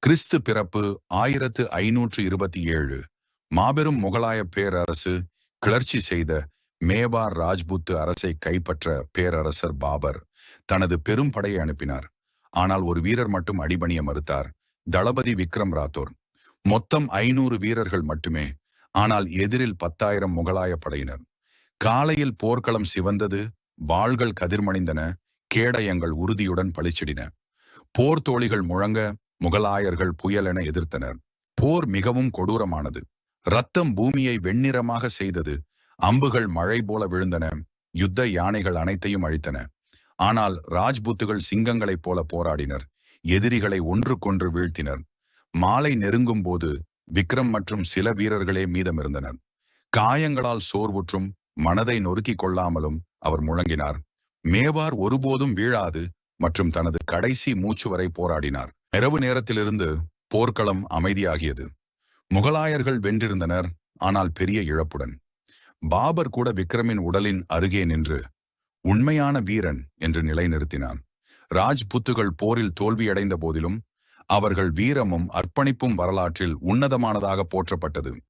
கிறிஸ்து பிறப்பு 1527. மாபெரும் முகலாய பேரரசு கிளர்ச்சி செய்த மேவார் ராஜ்புத்து அரசை கைப்பற்ற பேரரசர் பாபர் தனது பெரும் படையை அனுப்பினார். ஆனால் ஒரு வீரர் மட்டும் அடிபணிய மறுத்தார். தளபதி விக்ரம் ராத்தோர். மொத்தம் 500 வீரர்கள் மட்டுமே. ஆனால் எதிரில் 10,000 முகலாய படையினர். காலையில் போர்க்களம் சிவந்தது. வாள்கள் கதிர்மணிந்தன. கேடயங்கள் உறுதியுடன் பளிச்சிடின. போர் தோழிகள் முழங்க முகலாயர்கள் புயலென எதிர்த்தனர். போர் மிகவும் கொடூரமானது. ரத்தம் பூமியை வெண்ணிறமாக செய்தது. அம்புகள் மழை போல விழுந்தன. யுத்த யானைகள் அனைத்தையும் அழித்தன. ஆனால் ராஜ்புத்துகள் சிங்கங்களைப் போல போராடினர். எதிரிகளை ஒன்றுக்கொன்று வீழ்த்தினர். மாலை நெருங்கும் போது விக்ரம் மற்றும் சில வீரர்களே மீதமிருந்தனர். காயங்களால் சோர்வுற்றும் மனதை நொறுக்கிக் கொள்ளாமலும் அவர் முழங்கினார், மேவார் ஒருபோதும் வீழாது மற்றும் தனது கடைசி மூச்சு வரை போராடினார். இரவு நேரத்திலிருந்து போர்க்களம் அமைதியாகியது. முகலாயர்கள் வென்றிருந்தனர், ஆனால் பெரிய இழப்புடன். பாபர் கூட விக்ரமின் உடலின் அருகே நின்று உண்மையான வீரன் என்று நிலைநிறுத்தினான். ராஜ்புத்துகள் போரில் தோல்வியடைந்த போதிலும் அவர்கள் வீரமும் அர்ப்பணிப்பும் வரலாற்றில் உன்னதமானதாக போற்றப்பட்டது.